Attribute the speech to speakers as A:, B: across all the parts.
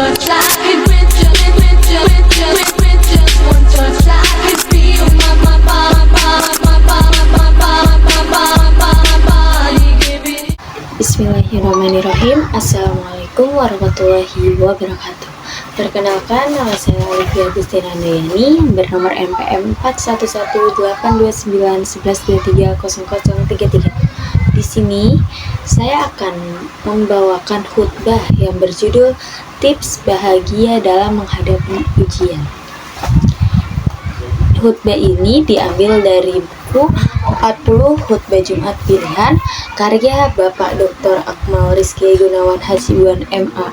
A: touch, I could with just one touch, I could feel my body give it.
B: Bismillahirrahmanirrahim. Assalamualaikum warahmatullahi wabarakatuh. Perkenalkan, nama saya Olivia Agustina Handayani yang bernomor NPM 41182911230033. Di sini saya akan membawakan khutbah yang berjudul Tips Bahagia dalam Menghadapi Ujian. Khutbah ini diambil dari buku 40 Khutbah Jumat Pilihan karya Bapak Dr. Akmal Rizky Gunawan Hasibuan MA.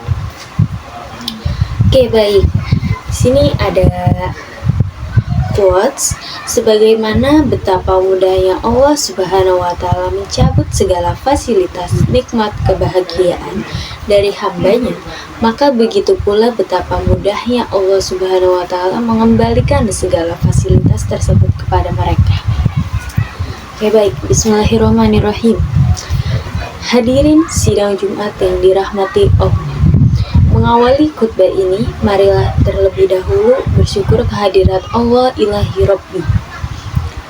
B: Oke, baik. Di sini ada quotes, sebagaimana betapa mudahnya Allah Subhanahu wa taala mencabut segala fasilitas nikmat kebahagiaan dari hambanya, maka begitu pula betapa mudahnya Allah Subhanahu wa taala mengembalikan segala fasilitas tersebut kepada mereka. Oke, baik. Bismillahirrahmanirrahim. Hadirin sidang Jumat yang dirahmati Allah. Mengawali khutbah ini, marilah terlebih dahulu bersyukur kehadirat Allah ilahi Rabbi.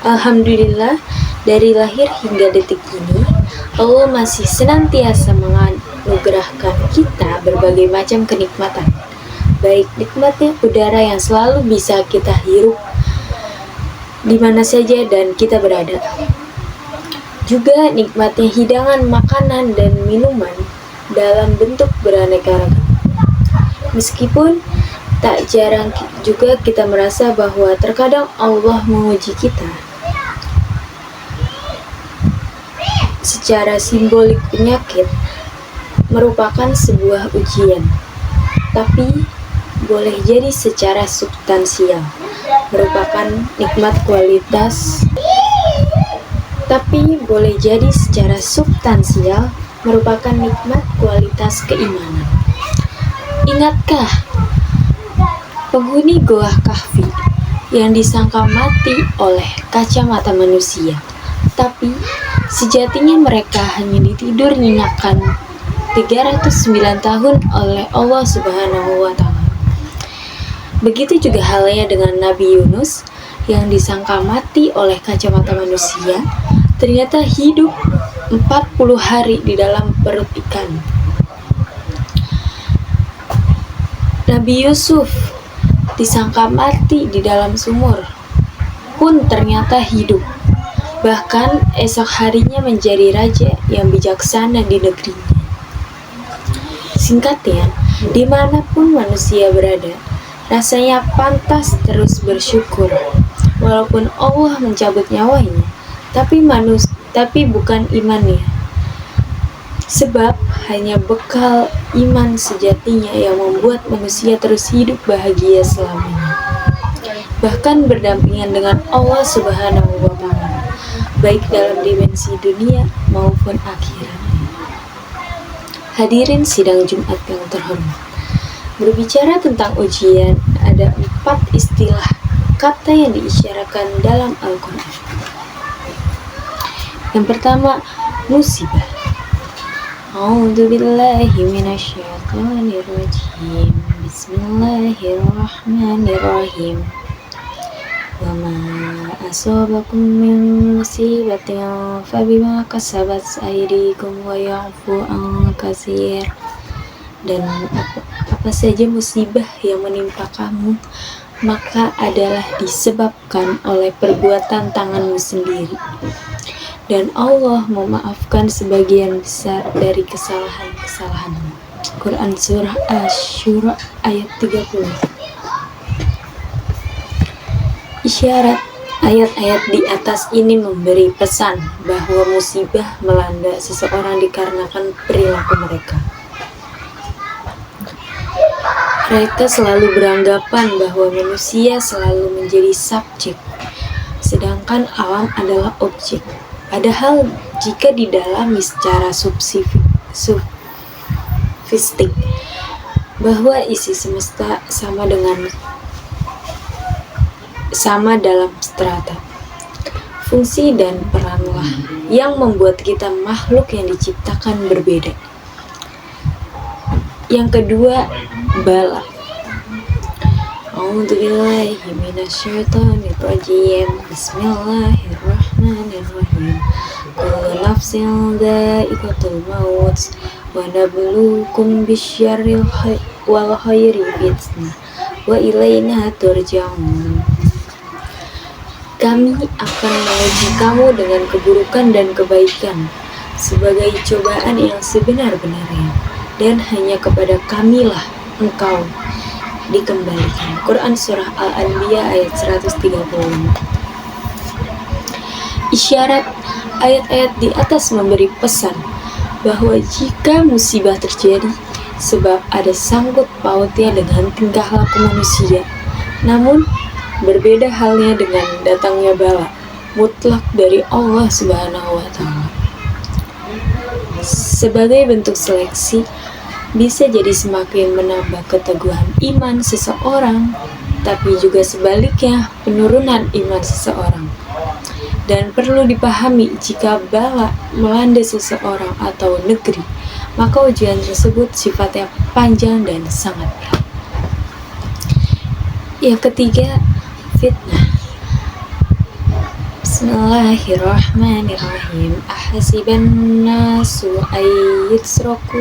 B: Alhamdulillah, dari lahir hingga detik ini, Allah masih senantiasa menganugerahkan kita berbagai macam kenikmatan. Baik nikmatnya udara yang selalu bisa kita hirup di mana saja dan kita berada. Juga nikmatnya hidangan makanan dan minuman dalam bentuk beraneka ragam. Meskipun tak jarang juga kita merasa bahwa terkadang Allah menguji kita. Secara simbolik, penyakit merupakan sebuah ujian, tapi boleh jadi secara substansial merupakan nikmat kualitas. Tapi boleh jadi secara substansial merupakan nikmat kualitas keimanan. Ingatkah penghuni Goa Kahfi yang disangka mati oleh kacamata manusia, tapi sejatinya mereka hanya ditidur nyenyakan 309 tahun oleh Allah Subhanahu wa taala. Begitu juga halnya dengan Nabi Yunus yang disangka mati oleh kacamata manusia, ternyata hidup 40 hari di dalam perut ikan. Nabi Yusuf disangka mati di dalam sumur, pun ternyata hidup. Bahkan esok harinya menjadi raja yang bijaksana di negerinya. Singkatnya, dimanapun manusia berada, rasanya pantas terus bersyukur. Walaupun Allah mencabut nyawanya, tapi bukan imannya. Sebab hanya bekal iman sejatinya yang membuat manusia terus hidup bahagia selamanya, bahkan berdampingan dengan Allah Subhanahu wa taala, baik dalam dimensi dunia maupun akhirat. Hadirin sidang Jumat yang terhormat, berbicara tentang ujian, ada 4 istilah kata yang diisyaratkan dalam Al-Quran. Yang pertama, musibah. A'udzubillahi minasyaitonirrajim. Bismillahirrahmanirrahim. Wa ma asabakum min musibatin fabima kasabat aydikum wa ya'fu an katsir. Dan apa saja musibah yang menimpa kamu, maka adalah disebabkan oleh perbuatan tanganmu sendiri. Dan Allah memaafkan sebagian besar dari kesalahan-kesalahanmu. Quran Surah Asy-Syura ayat 30. Isyarat ayat-ayat di atas ini memberi pesan bahwa musibah melanda seseorang dikarenakan perilaku mereka. Mereka selalu beranggapan bahwa manusia selalu menjadi subjek, sedangkan alam adalah objek. Padahal jika didalami secara sofistik, bahwa isi semesta sama dalam strata, fungsi dan peranlah yang membuat kita makhluk yang diciptakan berbeda. Yang kedua, bala. A'udzubillahi minasyaitonirrajim. Bismillahirrahmanirrahim. Kullu nafsin dha'iqatul maut wa nabluukum bisyarri wal khairi fitnah wa ilaina turja'un. Kami akan menguji kamu dengan keburukan dan kebaikan sebagai cobaan yang sebenar-benarnya, dan hanya kepada Kamilah engkau dikembalikan. Quran Surah Al-Anbiya ayat 135. Isyarat ayat-ayat di atas memberi pesan bahwa jika musibah terjadi, sebab ada sangkut pautnya dengan tingkah laku manusia. Namun, berbeda halnya dengan datangnya bala mutlak dari Allah Subhanahu wa Ta'ala. Sebagai bentuk seleksi, bisa jadi semakin menambah keteguhan iman seseorang, tapi juga sebaliknya penurunan iman seseorang. Dan perlu dipahami, jika bala melanda seseorang atau negeri, maka ujian tersebut sifatnya panjang dan sangat berat. Yang ketiga, fitnah. Bismillahirrahmanirrahim. Ahasiban nasu ayyutraku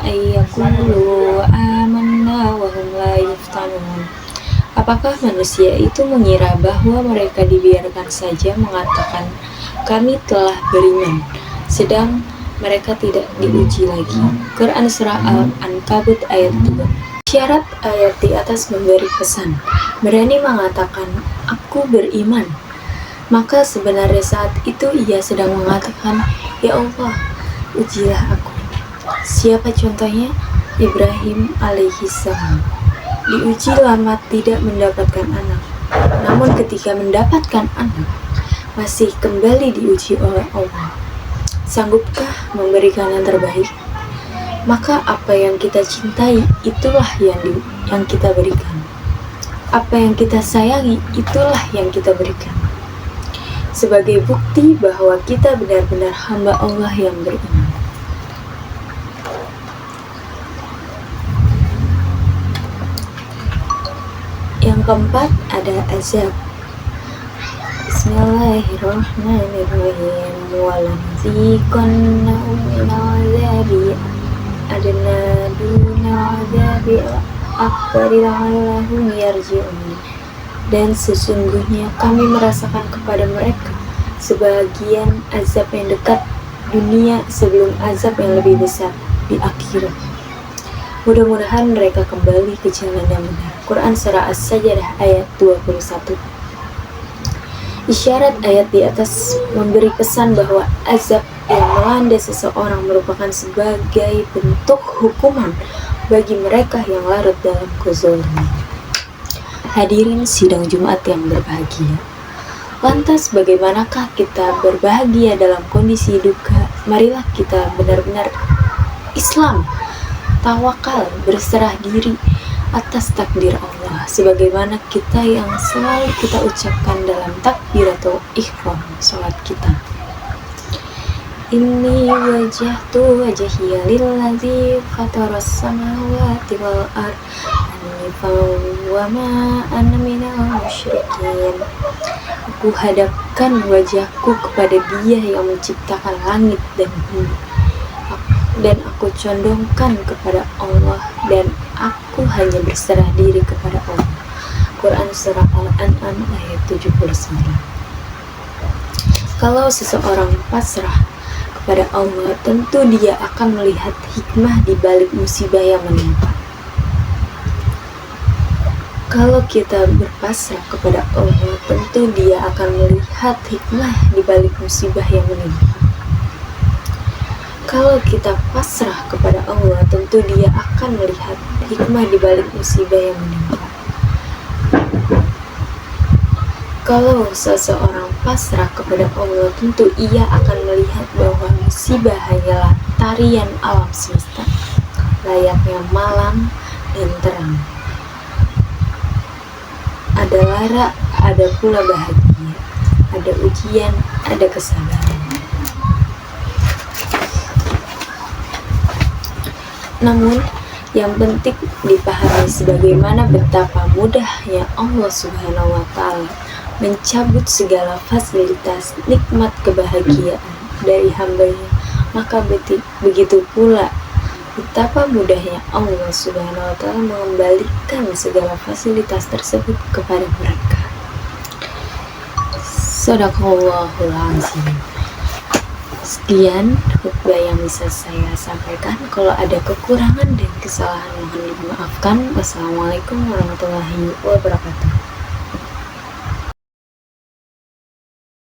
B: ayyaqulu amanna wa hum la yuftanun. Apakah manusia itu mengira bahwa mereka dibiarkan saja mengatakan kami telah beriman, sedang mereka tidak diuji lagi? Quran Surah Al-Ankabut ayat 2. Syarat ayat di atas memberi pesan, berani mengatakan aku beriman, maka sebenarnya saat itu ia sedang mengatakan, ya Allah, ujilah aku. Siapa contohnya? Ibrahim alaihissalam. Diuji lama tidak mendapatkan anak, namun ketika mendapatkan anak, masih kembali diuji oleh Allah. Sanggupkah memberikan yang terbaik? Maka apa yang kita cintai, itulah yang kita berikan. Apa yang kita sayangi, itulah yang kita berikan. Sebagai bukti bahwa kita benar-benar hamba Allah yang beriman. Yang keempat ada azab. Bismillahirrahmanirrahim. Walanziqannahum minal azabi adna duna azabi akbari la'allahum yarji'un. Dan sesungguhnya kami merasakan kepada mereka sebagian azab yang dekat dunia sebelum azab yang lebih besar di akhirat. Mudah-mudahan mereka kembali ke jalan yang benar. Quran Surah As-Sajdah ayat 21. Isyarat ayat di atas memberi pesan bahwa azab yang melanda seseorang merupakan sebagai bentuk hukuman bagi mereka yang larut dalam kezaliman. Hadirin sidang Jumat yang berbahagia. Lantas bagaimanakah kita berbahagia dalam kondisi duka? Marilah kita benar-benar Islam, tawakal, berserah diri atas takdir Allah, sebagaimana kita yang selalu kita ucapkan dalam takbiratul ihram salat kita. Inni wajjahtu wajhiya lillazi fataras samawati wal ardh wa ma ana minal musyrikin. Aku hadapkan wajahku kepada Dia yang menciptakan langit dan bumi, dan aku condongkan kepada Allah, dan aku hanya berserah diri kepada Allah. Quran Surah Al-An'am ayat 79. Kalau seseorang pasrah kepada Allah, tentu dia akan melihat hikmah di balik musibah yang menimpa. Kalau kita berpasrah kepada Allah, tentu dia akan melihat hikmah di balik musibah yang menimpa. Kalau kita pasrah kepada Allah, tentu dia akan melihat hikmah di balik musibah yang menimpa. Kalau seseorang pasrah kepada Allah, tentu ia akan melihat bahwa musibah hanyalah tarian alam semesta, layaknya malam dan terang. Ada lara, ada pula bahagia, ada ujian, ada kesabaran. Namun, Yang penting dipahami sebagaimana betapa mudahnya Allah Subhanahu wa Ta'ala mencabut segala fasilitas nikmat kebahagiaan dari hambanya, maka begitu pula betapa mudahnya Allah Subhanahu wa Ta'ala mengembalikan segala fasilitas tersebut kepada mereka. Shadaqallahul azim. Sekian khutbah yang bisa saya sampaikan. Kalau ada kekurangan dan kesalahan mohon dimaafkan. Wassalamualaikum warahmatullahi wabarakatuh.